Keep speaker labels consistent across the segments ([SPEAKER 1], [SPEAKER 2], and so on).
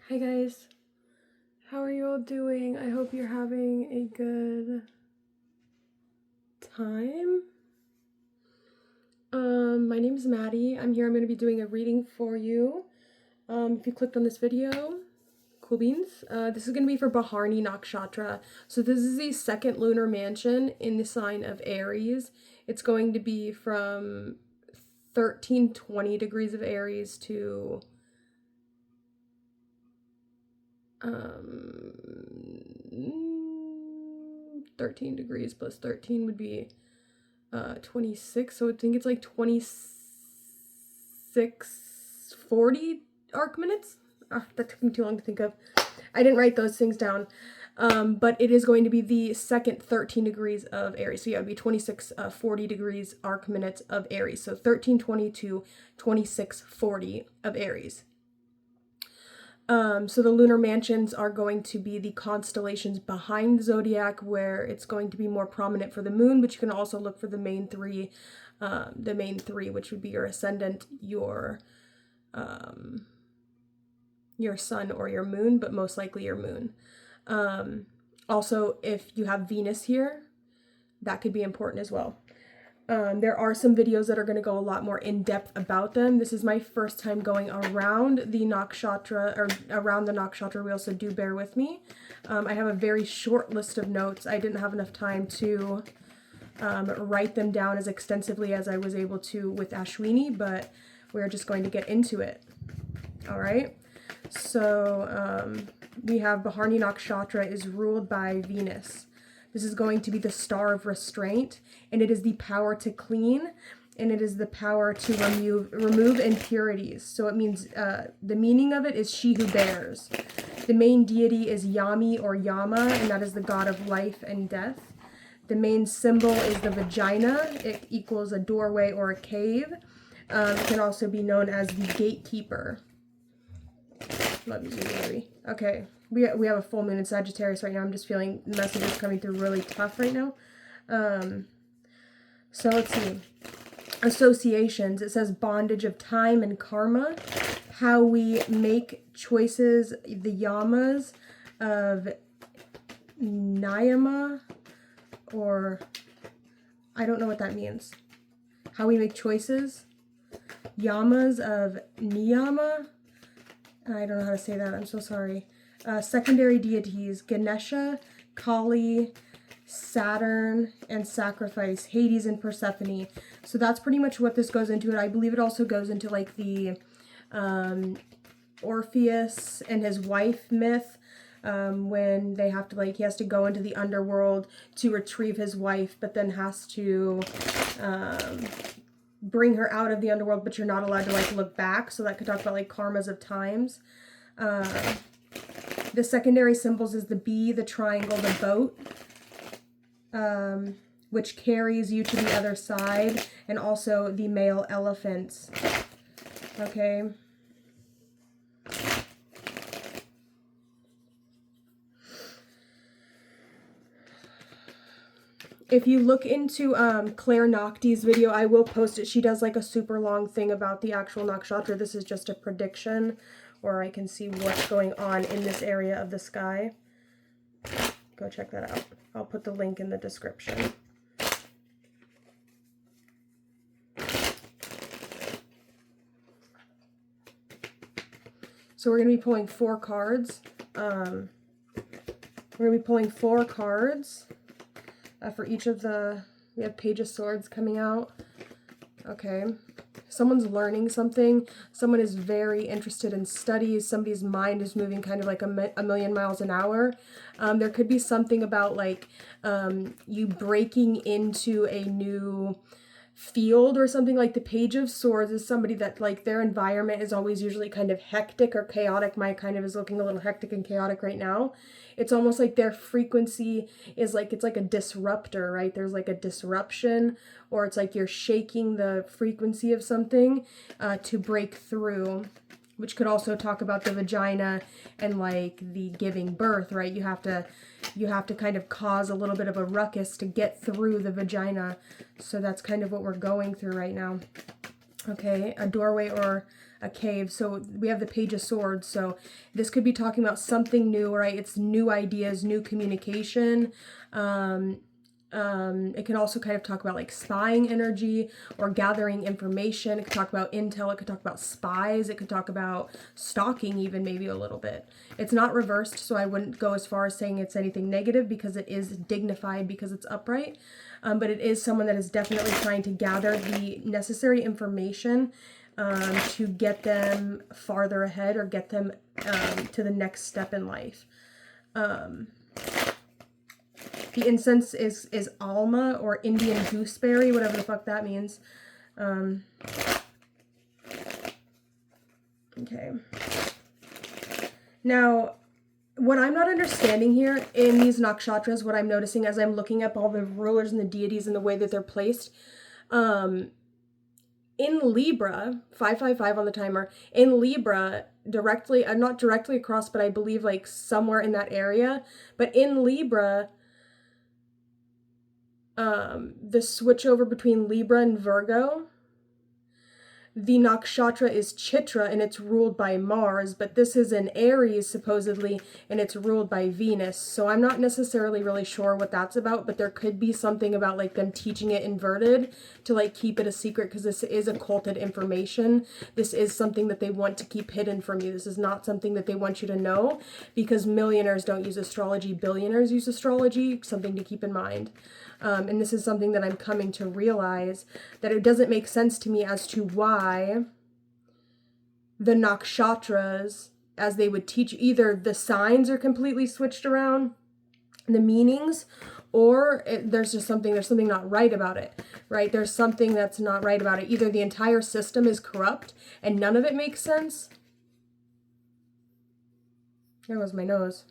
[SPEAKER 1] Hi guys, how are you all doing? I hope you're having a good time. My name is Maddie. I'm here. I'm going to be doing a reading for you. If you clicked on this video, cool beans. This is going to be for Bharni nakshatra. So this is the second lunar mansion in the sign of Aries. It's going to be from 1320 degrees of Aries to 13 degrees plus 13 would be 26, so I think it's like 2640 arc minutes. That took me too long to think of. I didn't write those things down, but it is going to be the second 13 degrees of Aries. So yeah, it would be 2640 degrees arc minutes of Aries. So 1320 to 2640 of Aries. So the lunar mansions are going to be the constellations behind the zodiac, where it's going to be more prominent for the moon, but you can also look for the main three, which would be your ascendant, your sun or your moon, but most likely your moon. Also, if you have Venus here, that could be important as well. There are some videos that are going to go a lot more in depth about them. This is my first time going around the nakshatra, or around the nakshatra wheel, so do bear with me. I have a very short list of notes. I didn't have enough time to write them down as extensively as I was able to with Ashwini, but we're just going to get into it. All right. So we have Bharni nakshatra is ruled by Venus. This is going to be the star of restraint, and it is the power to clean, and it is the power to remove impurities. So it means, the meaning of it is she who bears. The main deity is Yami or Yama, and that is the god of life and death. The main symbol is the vagina. It equals a doorway or a cave. It can also be known as the gatekeeper. Love you, baby. Okay. We have a full moon in Sagittarius right now. I'm just feeling messages coming through really tough right now. So let's see. Associations. It says bondage of time and karma. How we make choices. The yamas of niyama, or I don't know what that means. How we make choices. Yamas of niyama. I don't know how to say that. I'm so sorry. Secondary deities, Ganesha, Kali, Saturn, and sacrifice, Hades and Persephone. So that's pretty much what this goes into. And I believe it also goes into like the Orpheus and his wife myth, when they have to, like, he has to go into the underworld to retrieve his wife, but then has to bring her out of the underworld, but you're not allowed to like look back. So that could talk about like karmas of times. The secondary symbols is the bee, the triangle, the boat, which carries you to the other side, and also the male elephants. Okay. If you look into Claire NAKTI's video, I will post it. She does like a super long thing about the actual nakshatra. This is just a prediction, or I can see what's going on in this area of the sky. Go check that out. I'll put the link in the description. So we're going to be pulling 4 cards. We're going to be pulling 4 cards for each of the, we have Page of Swords coming out. Okay. Someone's learning something. Someone is very interested in studies. Somebody's mind is moving kind of like a million miles an hour. There could be something about like you breaking into a new field or something. Like the Page of Swords is somebody that like their environment is always usually kind of hectic or chaotic. My kind of is looking a little hectic and chaotic right now. It's almost like their frequency is like, it's like a disruptor, right? There's like a disruption, or it's like you're shaking the frequency of something to break through, which could also talk about the vagina and like the giving birth, right? You have to kind of cause a little bit of a ruckus to get through the vagina. So that's kind of what we're going through right now. Okay, a doorway or a cave. So we have the Page of Swords. So this could be talking about something new, right? It's new ideas, new communication. It can also kind of talk about like spying energy or gathering information. It could talk about intel. It could talk about spies. It could talk about stalking even maybe a little bit. It's not reversed, so I wouldn't go as far as saying it's anything negative because it is dignified, because it's upright. But it is someone that is definitely trying to gather the necessary information to get them farther ahead or get them to the next step in life. The incense is alma or Indian gooseberry, whatever the fuck that means. Okay. Now, what I'm not understanding here in these nakshatras, what I'm noticing as I'm looking up all the rulers and the deities and the way that they're placed, in Libra, 555 on the timer, in Libra, directly, not directly across, but I believe like somewhere in that area, but in Libra, the switch over between Libra and Virgo, the nakshatra is Chitra and it's ruled by Mars, but this is in Aries supposedly and it's ruled by Venus. So I'm not necessarily really sure what that's about, but there could be something about like them teaching it inverted to like keep it a secret, because this is occulted information. This is something that they want to keep hidden from you. This is not something that they want you to know, because millionaires don't use astrology, billionaires use astrology, something to keep in mind. And this is something that I'm coming to realize, that it doesn't make sense to me as to why the nakshatras, as they would teach, either the signs are completely switched around, the meanings, or there's something not right about it, right? There's something that's not right about it. Either the entire system is corrupt and none of it makes sense. There was my nose.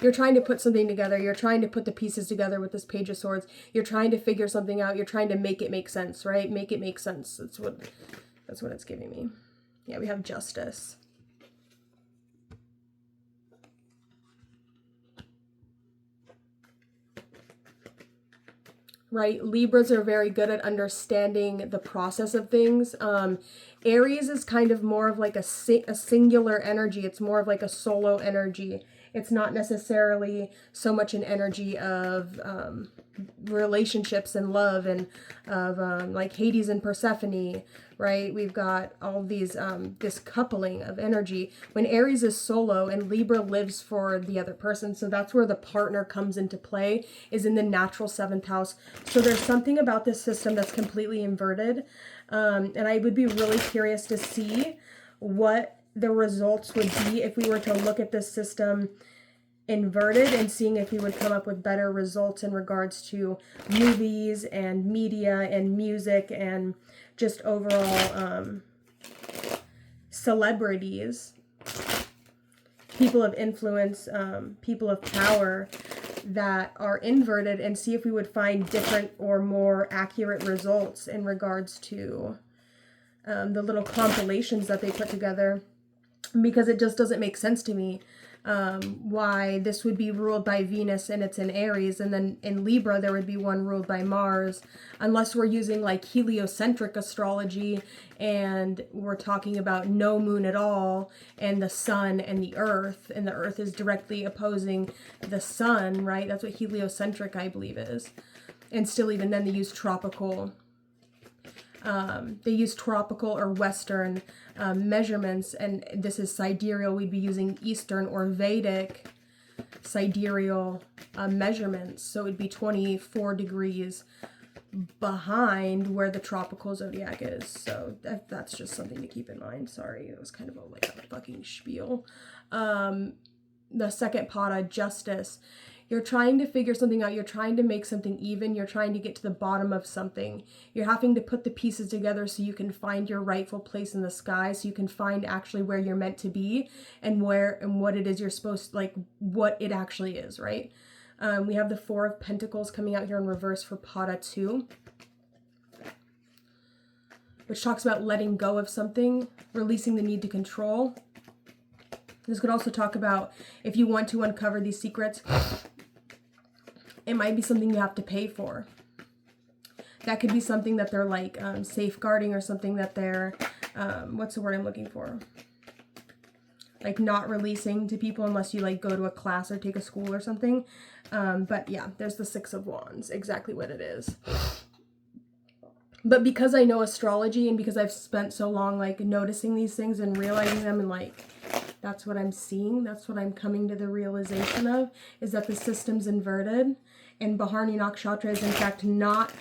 [SPEAKER 1] You're trying to put something together. You're trying to put the pieces together with this Page of Swords. You're trying to figure something out. You're trying to make it make sense, right? Make it make sense. That's what it's giving me. Yeah, we have Justice. Right? Libras are very good at understanding the process of things. Aries is kind of more of like a singular energy. It's more of like a solo energy. It's not necessarily so much an energy of relationships and love and of like Hades and Persephone, right? We've got all these, this coupling of energy. When Aries is solo and Libra lives for the other person, so that's where the partner comes into play, is in the natural 7th house. So there's something about this system that's completely inverted. And I would be really curious to see what the results would be if we were to look at this system inverted, and seeing if we would come up with better results in regards to movies and media and music and just overall celebrities, people of influence, people of power that are inverted, and see if we would find different or more accurate results in regards to the little compilations that they put together, because it just doesn't make sense to me why this would be ruled by Venus and it's in Aries, and then in Libra there would be one ruled by Mars, unless we're using like heliocentric astrology and we're talking about no moon at all and the sun and the earth is directly opposing the sun, right? That's what heliocentric I believe is. And still, even then, they use tropical or Western measurements, and this is sidereal. We'd be using Eastern or Vedic sidereal measurements, so it'd be 24 degrees behind where the tropical zodiac is. So that's just something to keep in mind. Sorry, it was kind of like a fucking spiel. The second pada, Justice. You're trying to figure something out. You're trying to make something even. You're trying to get to the bottom of something. You're having to put the pieces together so you can find your rightful place in the sky, so you can find actually where you're meant to be and what it is you're supposed to, like, what it actually is, right? We have the Four of Pentacles coming out here in reverse for pada 2, which talks about letting go of something, releasing the need to control. This could also talk about if you want to uncover these secrets It might be something you have to pay for. That could be something that they're like safeguarding, or something that they're, what's the word I'm looking for? Like not releasing to people unless you like go to a class or take a school or something. But yeah, there's the Six of Wands, exactly what it is. But because I know astrology, and because I've spent so long like noticing these things and realizing them, and like that's what I'm seeing, that's what I'm coming to the realization of, is that the system's inverted, and Bharni nakshatra is in fact not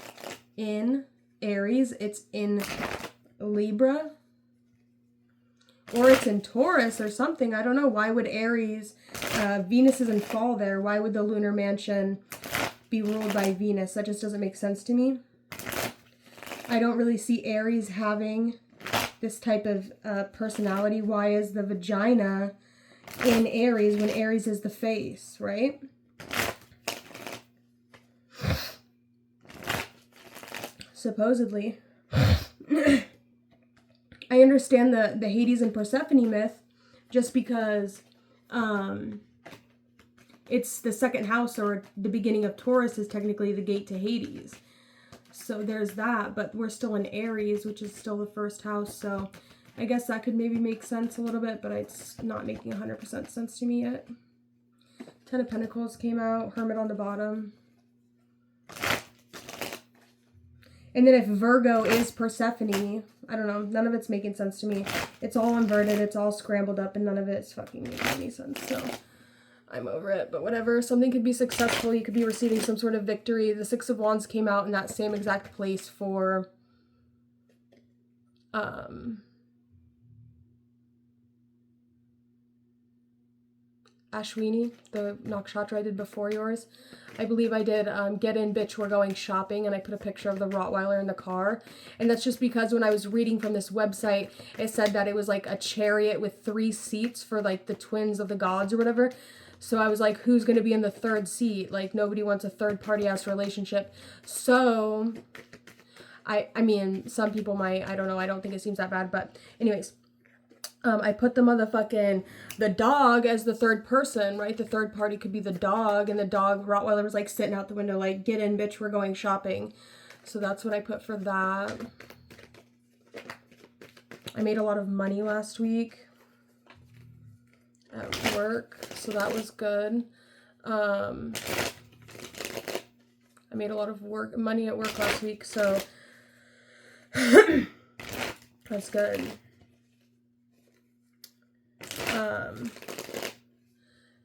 [SPEAKER 1] in Aries, it's in Libra, or it's in Taurus or something. I don't know. Why would Aries, Venus is in fall there, why would the lunar mansion be ruled by Venus? That just doesn't make sense to me. I don't really see Aries having this type of personality. Why is the vagina in Aries when Aries is the face, right? Supposedly. I understand the Hades and Persephone myth just because it's the second house, or the beginning of Taurus is technically the gate to Hades. So there's that, but we're still in Aries, which is still the first house, so I guess that could maybe make sense a little bit, but it's not making 100% sense to me yet. Ten of Pentacles came out, Hermit on the bottom. And then if Virgo is Persephone, I don't know, none of it's making sense to me. It's all inverted, it's all scrambled up, and none of it's fucking making any sense, so I'm over it, but whatever. Something could be successful. You could be receiving some sort of victory. The Six of Wands came out in that same exact place for Ashwini, the nakshatra I did before yours. I believe I did Get In Bitch, We're Going Shopping, and I put a picture of the Rottweiler in the car. And that's just because when I was reading from this website, it said that it was like a chariot with 3 seats for like the twins of the gods or whatever. So I was like, who's going to be in the 3rd seat? Like, nobody wants a third-party-ass relationship. So, I mean, some people might, I don't know, I don't think it seems that bad. But anyways, I put the dog as the 3rd person, right? The 3rd party could be the dog, and the dog, Rottweiler, was like sitting out the window like, get in, bitch, we're going shopping. So that's what I put for that. I made a lot of money last week at work, so that was good. I made a lot of money at work last week, so that's good.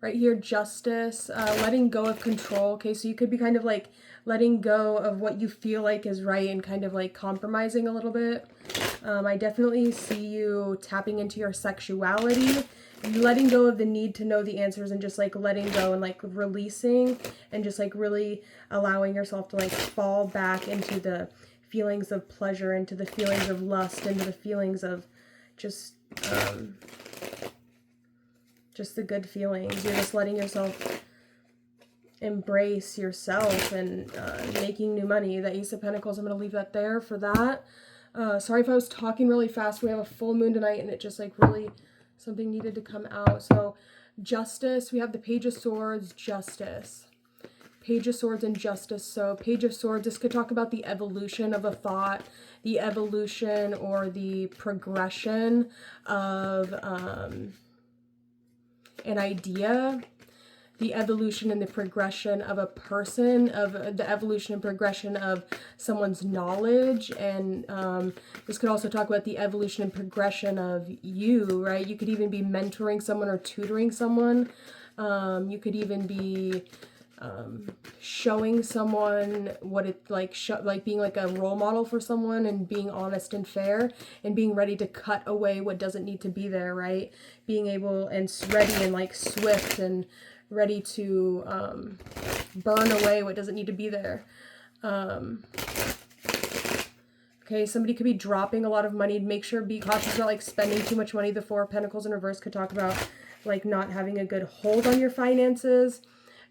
[SPEAKER 1] Right here, justice, letting go of control. Okay, so you could be kind of like letting go of what you feel like is right and kind of like compromising a little bit. I definitely see you tapping into your sexuality, letting go of the need to know the answers, and just like letting go and like releasing, and just like really allowing yourself to like fall back into the feelings of pleasure, into the feelings of lust, into the feelings of just the good feelings. You're just letting yourself embrace yourself and making new money. The Ace of Pentacles, I'm going to leave that there for that. Sorry if I was talking really fast. We have a full moon tonight, and it just like really, something needed to come out. So justice, we have the Page of Swords, justice. Page of Swords and justice. So Page of Swords, this could talk about the evolution of a thought, the evolution or the progression of an idea, the evolution and the progression of a person, of the evolution and progression of someone's knowledge. And this could also talk about the evolution and progression of you, right? You could even be mentoring someone or tutoring someone. You could even be showing someone what it like being like a role model for someone, and being honest and fair, and being ready to cut away what doesn't need to be there, right? Being able and ready and like swift and ready to burn away what doesn't need to be there. Okay, somebody could be dropping a lot of money. Make sure, be cautious about like spending too much money. The Four of Pentacles in reverse could talk about like not having a good hold on your finances,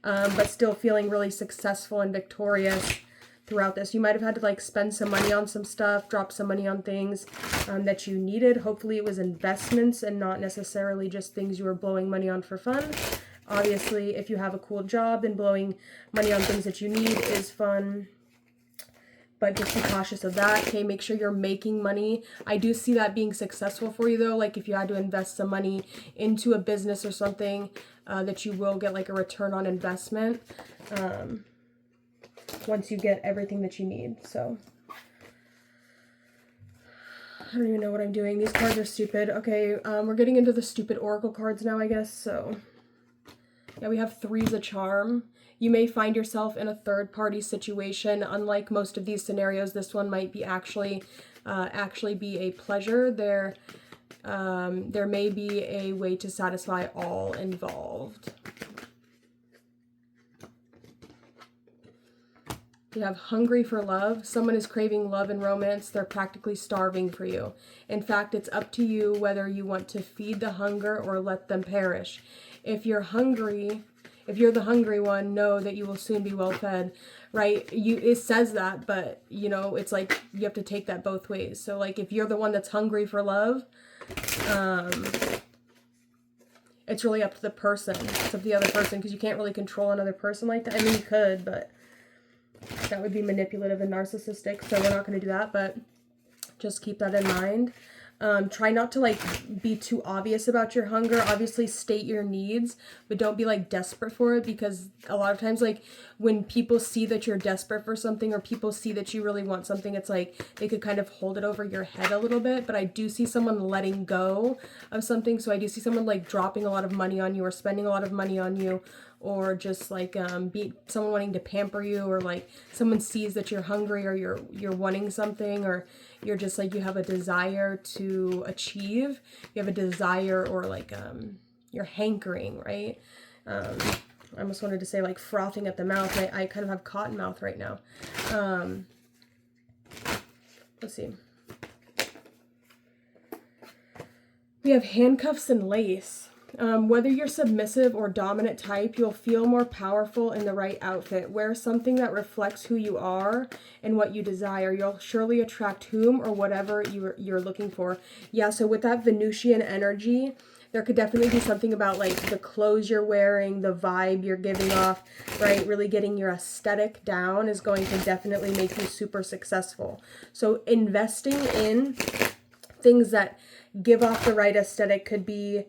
[SPEAKER 1] but still feeling really successful and victorious throughout this. You might have had to like spend some money on some stuff, drop some money on things that you needed. Hopefully it was investments and not necessarily just things you were blowing money on for fun. Obviously, if you have a cool job, then blowing money on things that you need is fun. But just be cautious of that. Okay, make sure you're making money. I do see that being successful for you though. Like if you had to invest some money into a business or something, that you will get like a return on investment once you get everything that you need. So I don't even know what I'm doing. These cards are stupid. Okay, we're getting into the stupid oracle cards now, I guess. So yeah, we have Three's a Charm. You may find yourself in a third-party situation. Unlike most of these scenarios, this one might be actually be a pleasure. There may be a way to satisfy all involved. You have hungry for love. Someone is craving love and romance. They're practically starving for you. In fact, it's up to you whether you want to feed the hunger or let them perish. If you're hungry, if you're the hungry one, know that you will soon be well fed, right? It says that, but you know, it's like you have to take that both ways. So like if you're the one that's hungry for love, it's really up to the person. It's up to the other person, because you can't really control another person like that. I mean, you could, but that would be manipulative and narcissistic, so we're not going to do that, but just keep that in mind. Try not to like be too obvious about your hunger. Obviously state your needs, but don't be like desperate for it, because a lot of times like when people see that you're desperate for something, or people see that you really want something, it's like they could kind of hold it over your head a little bit. But I do see someone letting go of something. So I do see someone like dropping a lot of money on you, or spending a lot of money on you, or just like someone wanting to pamper you, or like someone sees that you're hungry, or you're wanting something, or you're just like you have a desire to achieve. You have a desire, or like you're hankering, right? I almost wanted to say like frothing at the mouth. I kind of have cotton mouth right now. Let's see. We have handcuffs and lace. Whether you're submissive or dominant type, you'll feel more powerful in the right outfit. Wear something that reflects who you are and what you desire. You'll surely attract whom or whatever you're looking for. Yeah, so with that Venusian energy, there could definitely be something about like the clothes you're wearing, the vibe you're giving off, right? Really getting your aesthetic down is going to definitely make you super successful. So investing in things that give off the right aesthetic could be...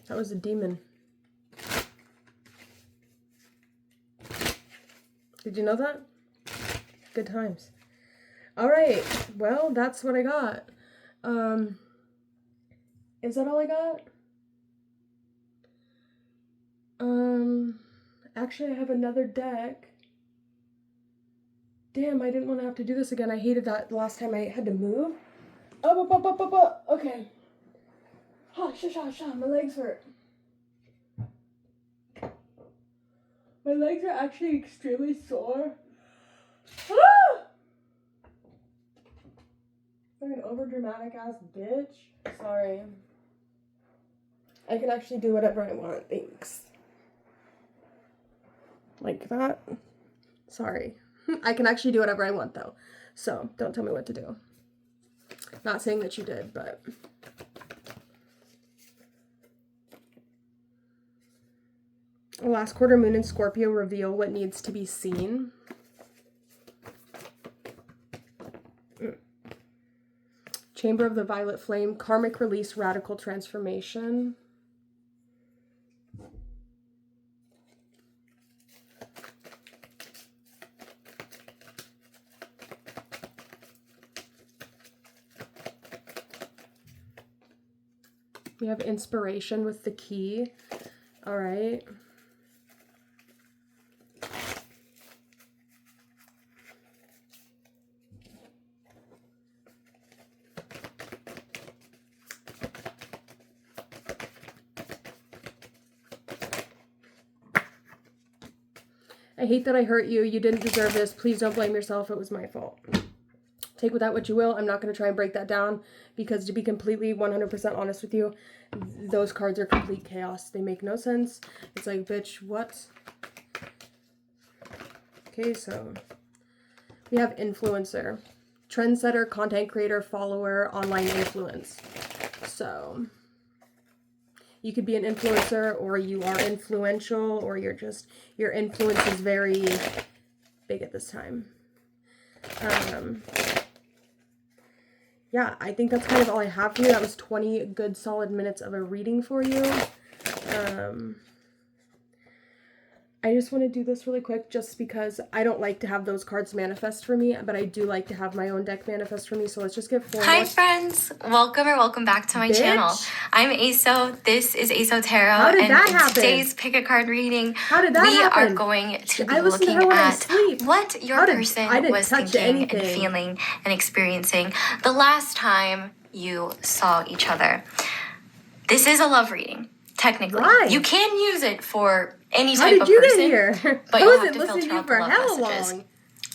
[SPEAKER 1] That was a demon. Did you know that? Good times. All right. Well, that's what I got. Is that all I got? Actually, I have another deck. Damn, I didn't want to have to do this again. I hated that last time I had to move. Okay. My legs hurt. My legs are actually extremely sore. I'm an overdramatic ass bitch. Sorry. I can actually do whatever I want. Thanks. Like that. Sorry. I can actually do whatever I want though. So don't tell me what to do. Not saying that you did, but... Last quarter moon in Scorpio reveal what needs to be seen. Chamber of the Violet Flame, karmic release, radical transformation. We have inspiration with the key. All right. I hate that I hurt you. You didn't deserve this. Please don't blame yourself. It was my fault. Take with that what you will. I'm not going to try and break that down, because to be completely 100% honest with you, those cards are complete chaos. They make no sense. It's like, bitch, what? Okay, so we have influencer. trendsetter, content creator, follower, online influence. So you could be an influencer, or you are influential, or your influence is very big at this time. Yeah, I think that's kind of all I have for you. That was 20 good solid minutes of a reading for you. I just want to do this really quick just because I don't like to have those cards manifest for me, but I do like to have my own deck manifest for me. So let's just get 4
[SPEAKER 2] Hi friends, welcome back to my channel. I'm Aso, this is Aso Tarot.
[SPEAKER 1] How did that happen?
[SPEAKER 2] Today's pick a card reading,
[SPEAKER 1] How did that happen?
[SPEAKER 2] We are going to be looking at what your person was thinking and feeling and experiencing the last time you saw each other. This is a love reading, technically.
[SPEAKER 1] Why?
[SPEAKER 2] You can use it for any type of person. How did you get here? But you'll have to filter out the love messages.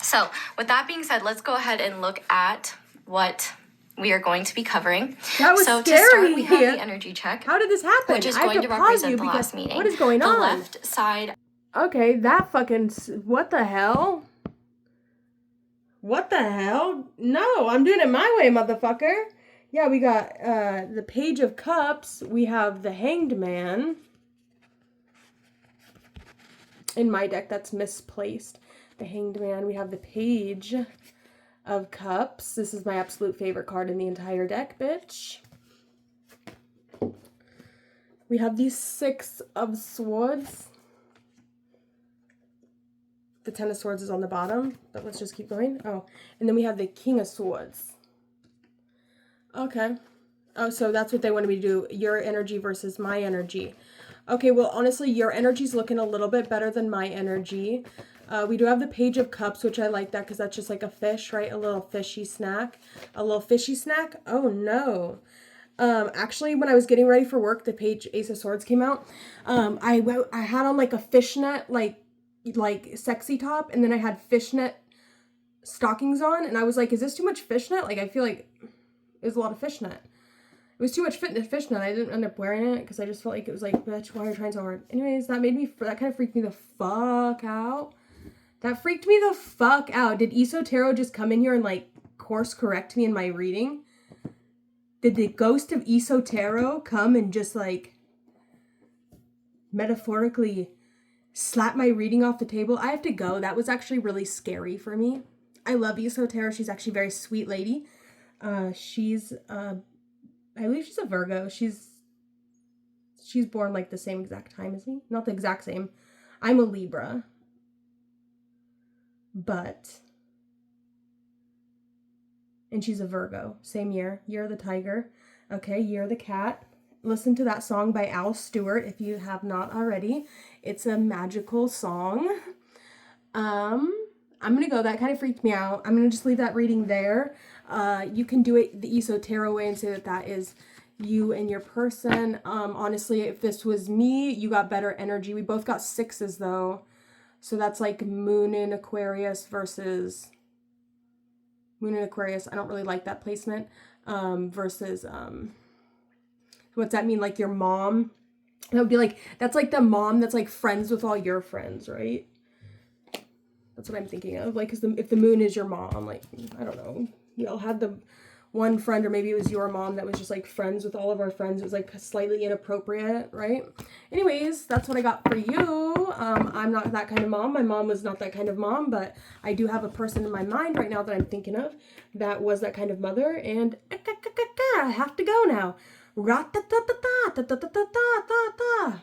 [SPEAKER 2] So, with that being said, let's go ahead and look at what we are going to be covering.
[SPEAKER 1] That was
[SPEAKER 2] so
[SPEAKER 1] scary.
[SPEAKER 2] To start, we have the energy check.
[SPEAKER 1] How did this happen?
[SPEAKER 2] Which is going to represent the last meeting.
[SPEAKER 1] What is going on?
[SPEAKER 2] The left side.
[SPEAKER 1] Okay, that fucking... What the hell? What the hell? No, I'm doing it my way, motherfucker. Yeah, we got the Page of Cups. We have the Hanged Man. In my deck, that's misplaced. The Hanged Man. We have the Page of Cups. This is my absolute favorite card in the entire deck, bitch. We have the 6 of Swords. The 10 of Swords is on the bottom, but let's just keep going. Oh, and then we have the King of Swords. Okay. Oh, so that's what they wanted me to do. Your energy versus my energy. Okay, well, honestly, your energy's looking a little bit better than my energy. We do have the Page of Cups, which I like that because that's just like a fish, right? A little fishy snack. A little fishy snack? Oh, no. Actually, when I was getting ready for work, the Ace of Swords came out. I had on like a fishnet, like sexy top, and then I had fishnet stockings on, and I was like, is this too much fishnet? Like, I feel like it was a lot of fishnet. It was too much fishnet. I didn't end up wearing it because I just felt like it was like, bitch, why are you trying so hard? Anyways, that kind of freaked me the fuck out. That freaked me the fuck out. Did Aso Tarot just come in here and like course correct me in my reading? Did the ghost of Aso Tarot come and just like metaphorically slap my reading off the table? I have to go. That was actually really scary for me. I love Aso Tarot. She's actually a very sweet lady. I believe she's a Virgo. She's born like the same exact time as me. Not the exact same. I'm a Libra. And she's a Virgo. Same year. Year of the Tiger. Okay, Year of the Cat. Listen to that song by Al Stewart if you have not already. It's a magical song. I'm going to go. That kind of freaked me out. I'm going to just leave that reading there. You can do it the Aso Tarot way and say that that is you and your person. Honestly, if this was me, you got better energy. We both got 6s though. So that's like Moon in Aquarius versus Moon in Aquarius. I don't really like that placement. Versus, what's that mean? Like your mom. That would be like, that's like the mom that's like friends with all your friends, right? That's what I'm thinking of. Like, because if the moon is your mom, like, I don't know. We all had the one friend, or maybe it was your mom that was just like friends with all of our friends. It was like slightly inappropriate, right? Anyways, that's what I got for you. I'm not that kind of mom. My mom was not that kind of mom, but I do have a person in my mind right now that I'm thinking of that was that kind of mother, and I have to go now. Ra-ta-ta-ta-ta-ta-ta-ta-ta-ta.